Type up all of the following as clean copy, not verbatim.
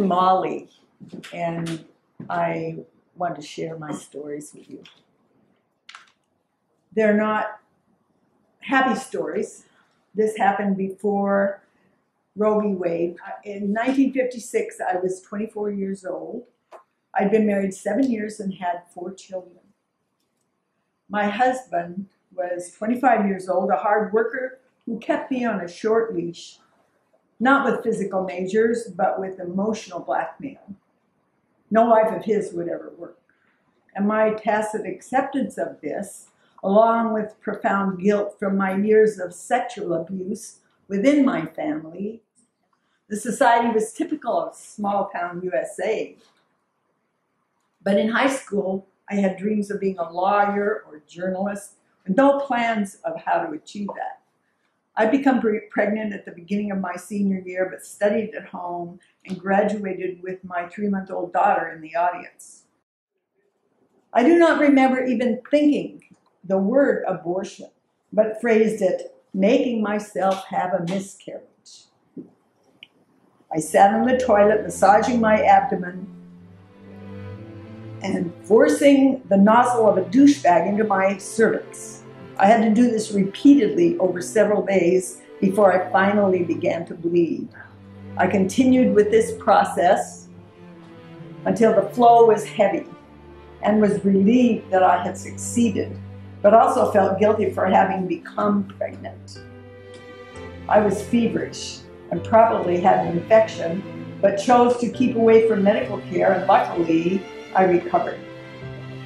I'm Molly, and I want to share my stories with you. They're not happy stories. This happened before Roe v. Wade. In 1956, I was 24 years old. I'd been married 7 years and had 4 children. My husband was 25 years old, a hard worker who kept me on a short leash, not with physical measures, but with emotional blackmail. No life of his would ever work. And my tacit acceptance of this, along with profound guilt from my years of sexual abuse within my family, the society was typical of small-town USA. But in high school, I had dreams of being a lawyer or journalist, with no plans of how to achieve that. I'd become pregnant at the beginning of my senior year, but studied at home and graduated with my 3-month-old daughter in the audience. I do not remember even thinking the word abortion, but phrased it, making myself have a miscarriage. I sat on the toilet, massaging my abdomen and forcing the nozzle of a douchebag into my cervix. I had to do this repeatedly over several days before I finally began to bleed. I continued with this process until the flow was heavy and was relieved that I had succeeded, but also felt guilty for having become pregnant. I was feverish and probably had an infection, but chose to keep away from medical care, and luckily I recovered.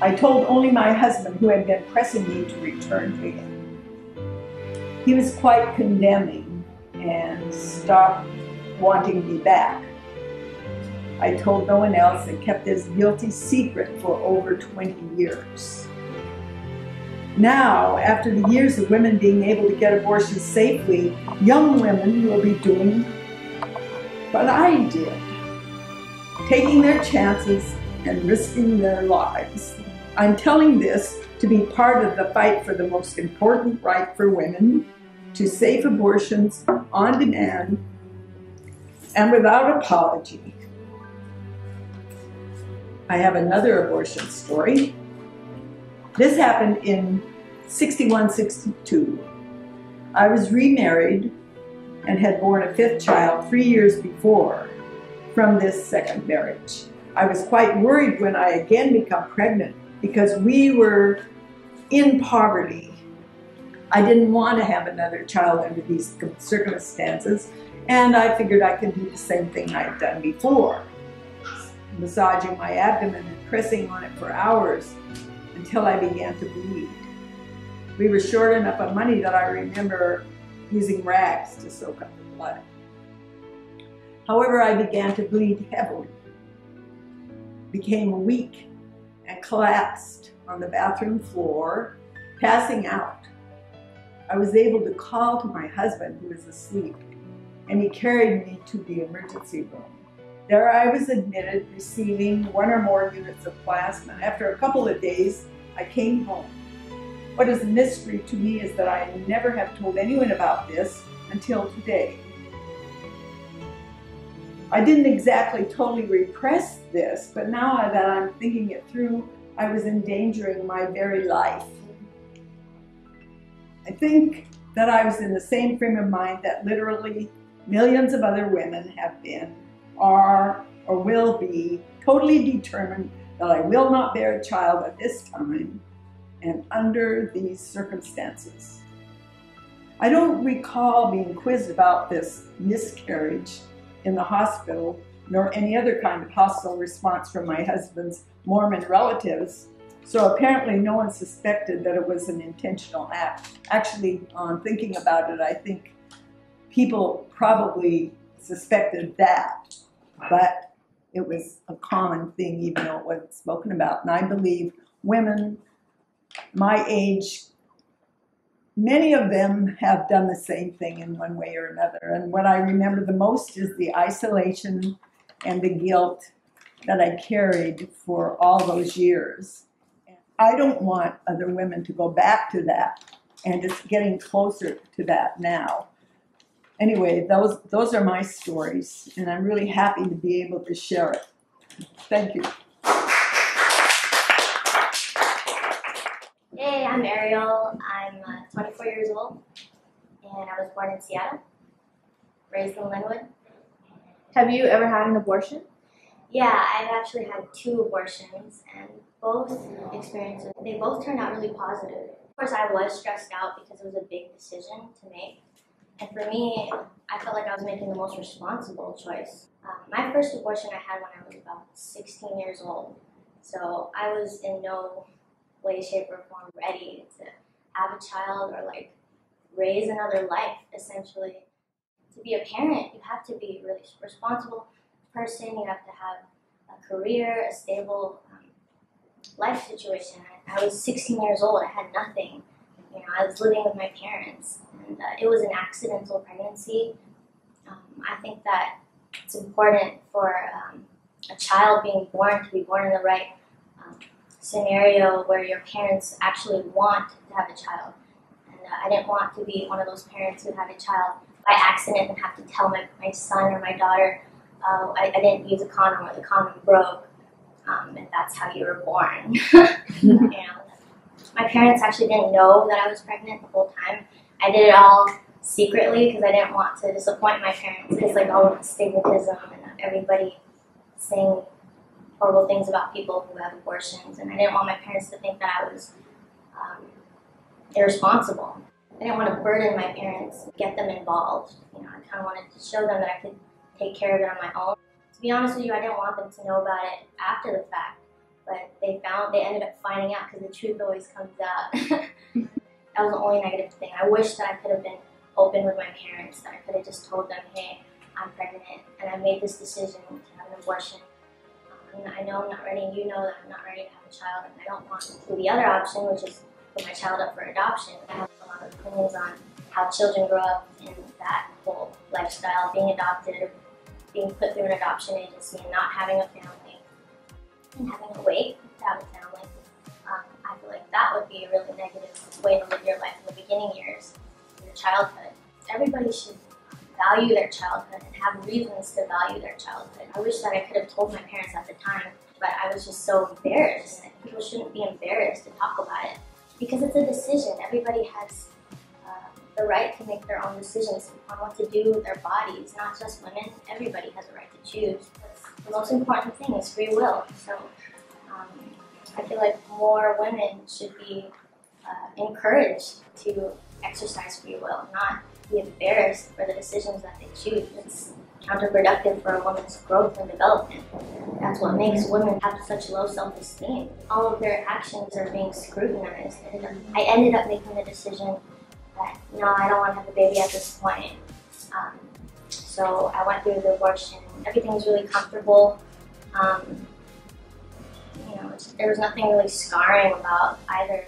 I told only my husband, who had been pressing me to return to him. He was quite condemning and stopped wanting me back. I told no one else and kept this guilty secret for over 20 years. Now, after the years of women being able to get abortions safely, young women will be doing what I did, taking their chances and risking their lives. I'm telling this to be part of the fight for the most important right for women, to safe abortions on demand and without apology. I have another abortion story. This happened in 61-62. I was remarried and had born a 5th child 3 years before from this second marriage. I was quite worried when I again became pregnant because we were in poverty. I didn't want to have another child under these circumstances, and I figured I could do the same thing I had done before, massaging my abdomen and pressing on it for hours until I began to bleed. We were short enough of money that I remember using rags to soak up the blood. However, I began to bleed heavily, became weak, and collapsed on the bathroom floor, passing out. I was able to call to my husband, who was asleep, and he carried me to the emergency room. There I was admitted, receiving 1 or more units of plasma. After a couple of days, I came home. What is a mystery to me is that I never have told anyone about this until today. I didn't exactly totally repress this, but now that I'm thinking it through, I was endangering my very life. I think that I was in the same frame of mind that literally millions of other women have been, are, or will be, totally determined that I will not bear a child at this time and under these circumstances. I don't recall being quizzed about this miscarriage in the hospital, nor any other kind of hostile response from my husband's Mormon relatives, so apparently no one suspected that it was an intentional act. Actually, on thinking about it, I think people probably suspected that, but it was a common thing even though it wasn't spoken about. And I believe women my age, many of them have done the same thing in one way or another. And what I remember the most is the isolation and the guilt that I carried for all those years. I don't want other women to go back to that, and it's getting closer to that now. Anyway, those are my stories, and I'm really happy to be able to share it. Thank you. Hey, I'm Ariel. I'm 24 years old, and I was born in Seattle, raised in Linwood. Have you ever had an abortion? Yeah, I've actually had 2 abortions, and both experiences, they both turned out really positive. Of course, I was stressed out because it was a big decision to make. And for me, I felt like I was making the most responsible choice. My first abortion I had when I was about 16 years old. So I was in no way, shape, or form ready to have a child or like raise another life, essentially. To be a parent, you have to be a really responsible person. You have to have a career, a stable life situation. I was 16 years old. I had nothing. You know, I was living with my parents, and it was an accidental pregnancy. I think that it's important for a child being born to be born in the right scenario where your parents actually want to have a child. And I didn't want to be one of those parents who had a child by accident and have to tell my son or my daughter, I didn't use a condom or the condom broke, and that's how you were born. And my parents actually didn't know that I was pregnant the whole time. I did it all secretly because I didn't want to disappoint my parents, because like all of the stigmatism and everybody saying horrible things about people who have abortions, and I didn't want my parents to think that I was irresponsible. I didn't want to burden my parents, get them involved. You know, I kind of wanted to show them that I could take care of it on my own. To be honest with you, I didn't want them to know about it after the fact, but they ended up finding out because the truth always comes out. That was the only negative thing. I wish that I could have been open with my parents, that I could have just told them, hey, I'm pregnant and I made this decision to have an abortion. I know I'm not ready, and you know that I'm not ready to have a child, and I don't want to do the other option, which is put my child up for adoption. I have a lot of opinions on how children grow up in that whole lifestyle, being adopted, being put through an adoption agency, and not having a family, and having to wait to have a family. I feel like that would be a really negative way to live your life in the beginning years of your childhood. Everybody should value their childhood and have reasons to value their childhood. I wish that I could have told my parents at the time, but I was just so embarrassed. People shouldn't be embarrassed to talk about it because it's a decision. Everybody has the right to make their own decisions on what to do with their bodies, not just women. Everybody has a right to choose. The most important thing is free will. So I feel like more women should be encouraged to exercise free will, not be embarrassed for the decisions that they choose. It's counterproductive for a woman's growth and development. That's what makes women have such low self-esteem. All of their actions are being scrutinized. I ended up making the decision that, no, I don't want to have a baby at this point. So I went through the abortion. Everything was really comfortable. You know, there was nothing really scarring about either.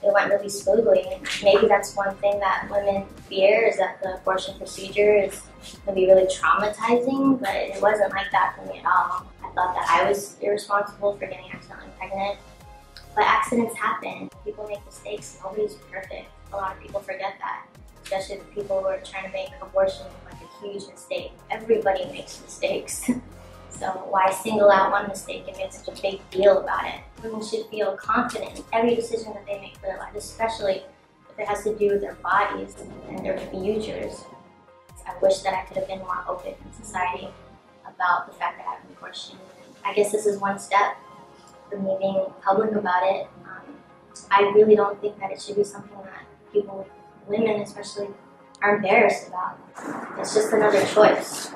It went really smoothly. Maybe that's one thing that women fear, is that the abortion procedure is going to be really traumatizing, but it wasn't like that for me at all. I thought that I was irresponsible for getting accidentally pregnant, but accidents happen. People make mistakes. Nobody's perfect. A lot of people forget that, especially the people who are trying to make abortion like a huge mistake. Everybody makes mistakes. So why single out one mistake and make such a big deal about it? Women should feel confident in every decision that they make for their life, especially if it has to do with their bodies and their futures. I wish that I could have been more open in society about the fact that I have an abortion. I guess this is one step for me being public about it. I really don't think that it should be something that people, women especially, are embarrassed about. It's just another choice.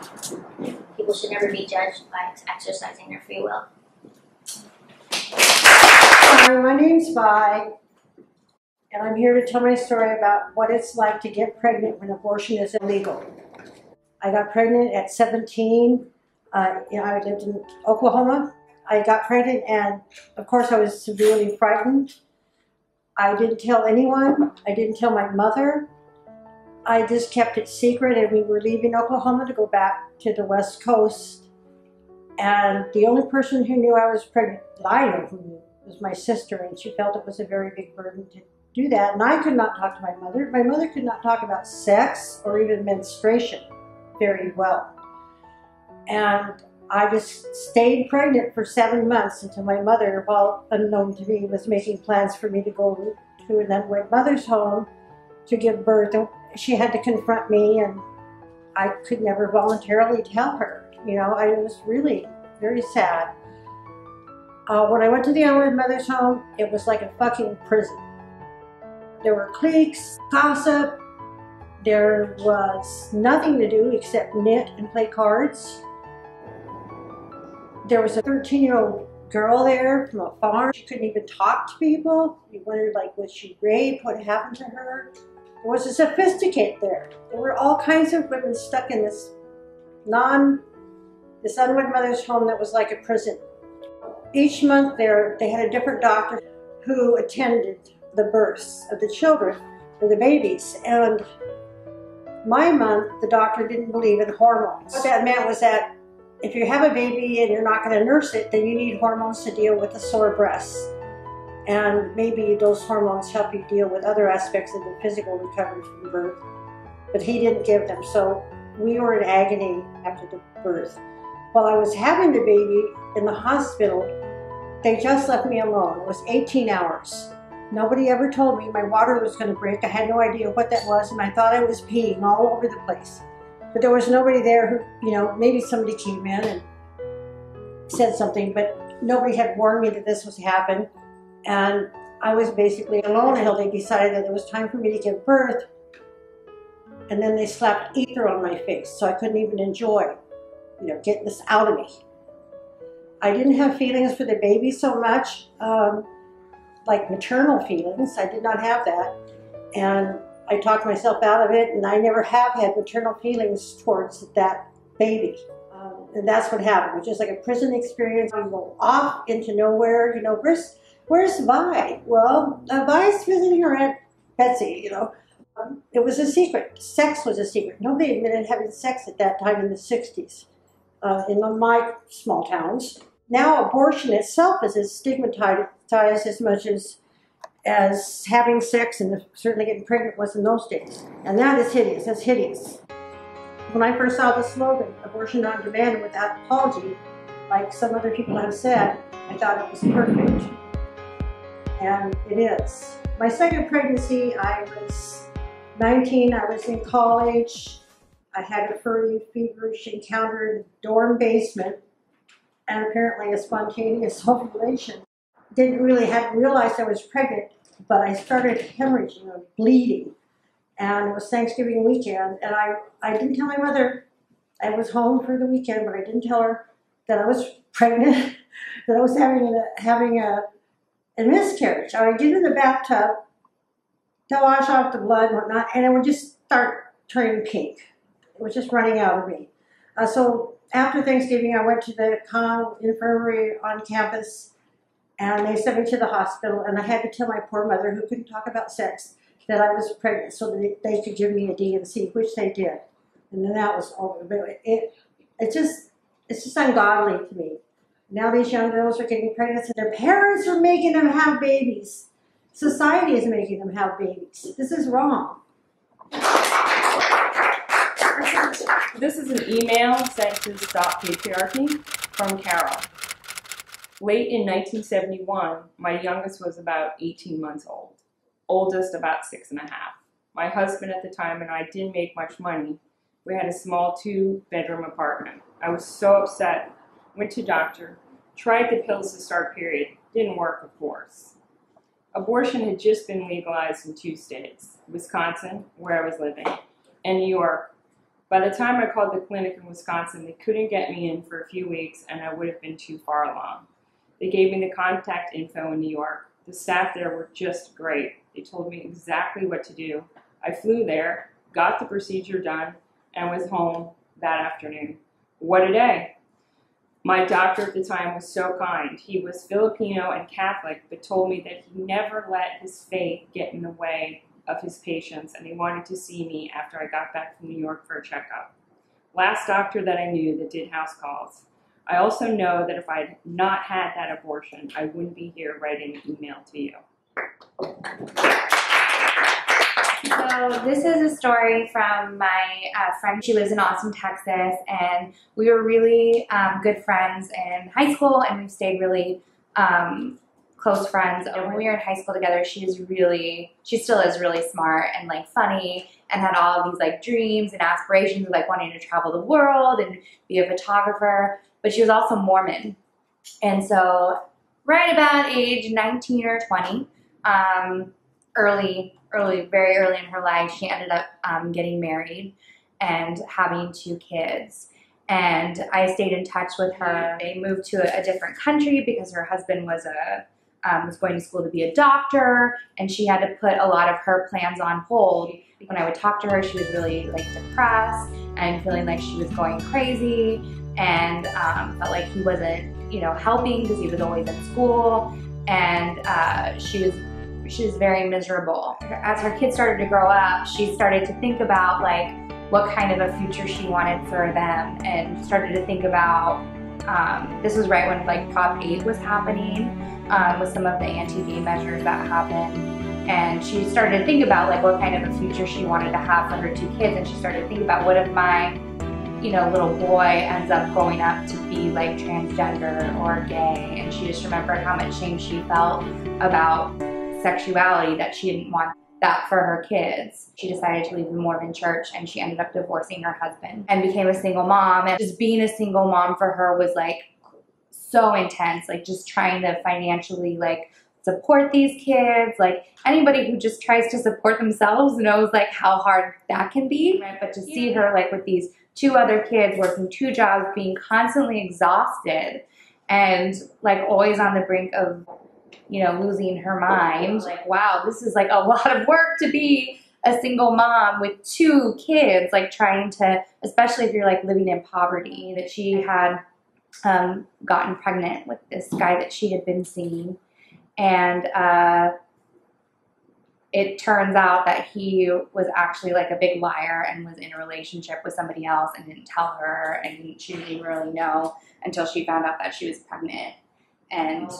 People should never be judged by exercising their free will. Hi, my name's Vi, and I'm here to tell my story about what it's like to get pregnant when abortion is illegal. I got pregnant at 17. I lived in Oklahoma. I got pregnant, and of course I was severely frightened. I didn't tell anyone. I didn't tell my mother. I just kept it secret, and we were leaving Oklahoma to go back to the West Coast. And the only person who knew I was pregnant, that I know who knew, was my sister, and she felt it was a very big burden do that. And I could not talk to my mother. My mother could not talk about sex or even menstruation very well. And I just stayed pregnant for 7 months until my mother, well, unknown to me, was making plans for me to go to another mother's home to give birth. And she had to confront me, and I could never voluntarily tell her. You know, I was really very sad. When I went to the unwed mother's home, it was like a fucking prison. There were cliques, gossip. There was nothing to do except knit and play cards. There was a 13-year-old girl there from a farm. She couldn't even talk to people. You wondered, like, was she raped? What happened to her? There was a sophisticate there. There were all kinds of women stuck in this unwed mother's home that was like a prison. Each month there, they had a different doctor who attended the births of the children, or the babies. And my month, the doctor didn't believe in hormones. What that meant was that if you have a baby and you're not going to nurse it, then you need hormones to deal with the sore breasts. And maybe those hormones help you deal with other aspects of the physical recovery from birth. But he didn't give them, so we were in agony after the birth. While I was having the baby in the hospital, they just left me alone. It was 18 hours. Nobody ever told me my water was going to break. I had no idea what that was, and I thought I was peeing all over the place. But there was nobody there who, you know, maybe somebody came in and said something, but nobody had warned me that this was happening. And I was basically alone until they decided that it was time for me to give birth. And then they slapped ether on my face, so I couldn't even enjoy, you know, getting this out of me. I didn't have feelings for the baby so much, like maternal feelings. I did not have that. And I talked myself out of it, and I never have had maternal feelings towards that baby. And that's what happened. It was just like a prison experience. You go off into nowhere. You know, where's Vi? Well, Vi's visiting her Aunt Betsy, you know. It was a secret. Sex was a secret. Nobody admitted having sex at that time in the 60s in my small towns. Now abortion itself is as stigmatized as much as having sex and certainly getting pregnant was in those days. And that is hideous. That's hideous. When I first saw the slogan, abortion on demand and without apology, like some other people have said, I thought it was perfect. And it is. My second pregnancy, I was 19, I was in college. I had a furry, feverish encounter in the dorm basement, and apparently a spontaneous ovulation. Hadn't realized I was pregnant, but I started hemorrhaging or bleeding. And it was Thanksgiving weekend, and I didn't tell my mother. I was home for the weekend, but I didn't tell her that I was pregnant, that I was having a miscarriage. I would get in the bathtub to wash off the blood and whatnot, and it would just start turning pink. It was just running out of me. So after Thanksgiving, I went to the infirmary on campus, and they sent me to the hospital, and I had to tell my poor mother, who couldn't talk about sex, that I was pregnant so that they could give me a D&C, which they did. And then that was over. But it's just ungodly to me. Now these young girls are getting pregnant, and their parents are making them have babies. Society is making them have babies. This is wrong. This is an email sent to StopPatriarchy from Carol. Late in 1971, my youngest was about 18 months old, oldest about 6.5. My husband at the time and I didn't make much money. We had a small 2-bedroom apartment. I was so upset, went to doctor, tried the pills to start period, didn't work, of course. Abortion had just been legalized in 2 states, Wisconsin, where I was living, and New York. By the time I called the clinic in Wisconsin, they couldn't get me in for a few weeks, and I would have been too far along. They gave me the contact info in New York. The staff there were just great. They told me exactly what to do. I flew there, got the procedure done, and was home that afternoon. What a day. My doctor at the time was so kind. He was Filipino and Catholic, but told me that he never let his faith get in the way of his patients, and he wanted to see me after I got back from New York for a checkup. Last doctor that I knew that did house calls. I also know that if I had not had that abortion, I wouldn't be here writing an email to you. So this is a story from my friend. She lives in Austin, Texas, and we were really good friends in high school, and we've stayed really close friends. When we were in high school together, she still is really smart and like funny, and had all of these like dreams and aspirations of like wanting to travel the world and be a photographer. But she was also Mormon, and so right about age 19 or 20, very early in her life, she ended up getting married and having 2 kids. And I stayed in touch with her. They moved to a different country because her husband was going to school to be a doctor, and she had to put a lot of her plans on hold. When I would talk to her, she was really like depressed and feeling like she was going crazy, and felt like he wasn't, helping because he was always at school, and she was very miserable. As her kids started to grow up, she started to think about like what kind of a future she wanted for them, and started to think about, this was right when like Prop 8 was happening, with some of the anti-gay measures that happened. And she started to think about like what kind of a future she wanted to have for her 2 kids, and she started to think about, what if my little boy ends up growing up to be like transgender or gay? And she just remembered how much shame she felt about sexuality, that she didn't want that for her kids. She decided to leave the Mormon church, and she ended up divorcing her husband and became a single mom. And just being a single mom for her was like so intense, like just trying to financially like support these kids. Like anybody who just tries to support themselves knows like how hard that can be, right? But to see her like with these 2 other kids, working 2 jobs, being constantly exhausted, and like always on the brink of losing her mind. Like, wow, this is like a lot of work to be a single mom with 2 kids, like trying to, especially if you're like living in poverty. That she had gotten pregnant with this guy that she had been seeing, and it turns out that he was actually like a big liar and was in a relationship with somebody else and didn't tell her, and she didn't really know until she found out that she was pregnant. And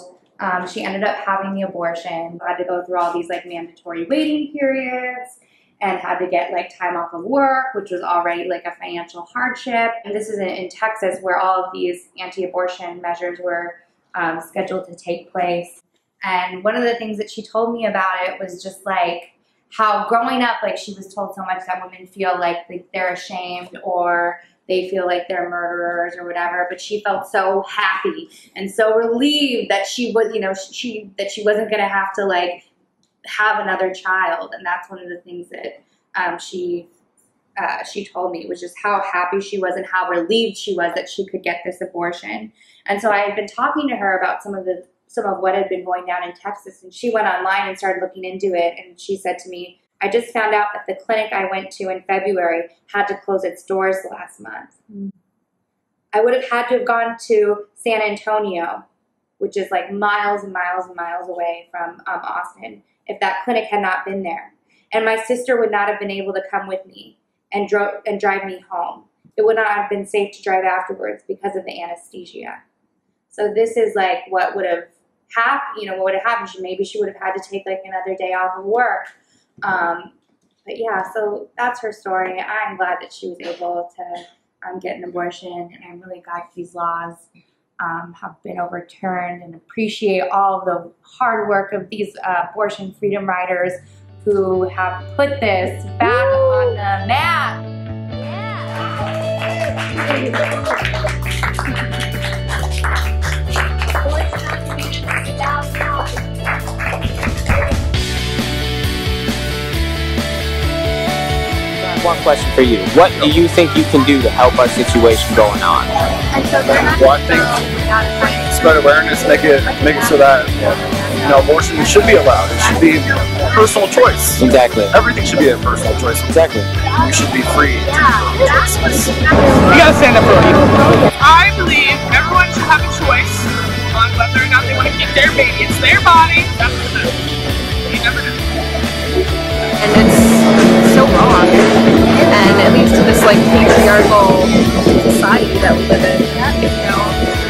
she ended up having the abortion, had to go through all these like mandatory waiting periods, and had to get like time off of work, which was already like a financial hardship. And this is in Texas, where all of these anti-abortion measures were scheduled to take place. And one of the things that she told me about it was just like how growing up, like she was told so much that women feel like they're ashamed, or they feel like they're murderers or whatever, but she felt so happy and so relieved that she was, that she wasn't going to have to like have another child. And that's one of the things that she told me, was just how happy she was and how relieved she was that she could get this abortion. And so I had been talking to her about some of what had been going down in Texas, and she went online and started looking into it. And she said to me, I just found out that the clinic I went to in February had to close its doors last month. I would have had to have gone to San Antonio, which is like miles and miles and miles away from Austin, if that clinic had not been there. And my sister would not have been able to come with me and drive me home. It would not have been safe to drive afterwards because of the anesthesia. So this is like what would have happened, what would have happened. Maybe she would have had to take like another day off of work. But yeah, so that's her story. I'm glad that she was able to get an abortion, and I'm really glad these laws have been overturned, and appreciate all the hard work of these abortion freedom riders who have put this back on the map. One question for you. What do you think you can do to help our situation going on? Well, I think spread awareness, make it so that abortion should be allowed. It should be a personal choice. Exactly. Everything should be a personal choice. Exactly. We should be free to make choices. You gotta stand up for people. I believe everyone should have a choice on whether or not they want to keep their baby. It's their body. That's what it is. You never know. And it's so wrong, and it leads to this like patriarchal society that we live in.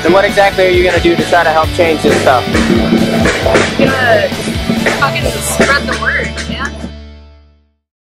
Then what exactly are you going to do to try to help change this stuff? I'm gonna fucking spread the word.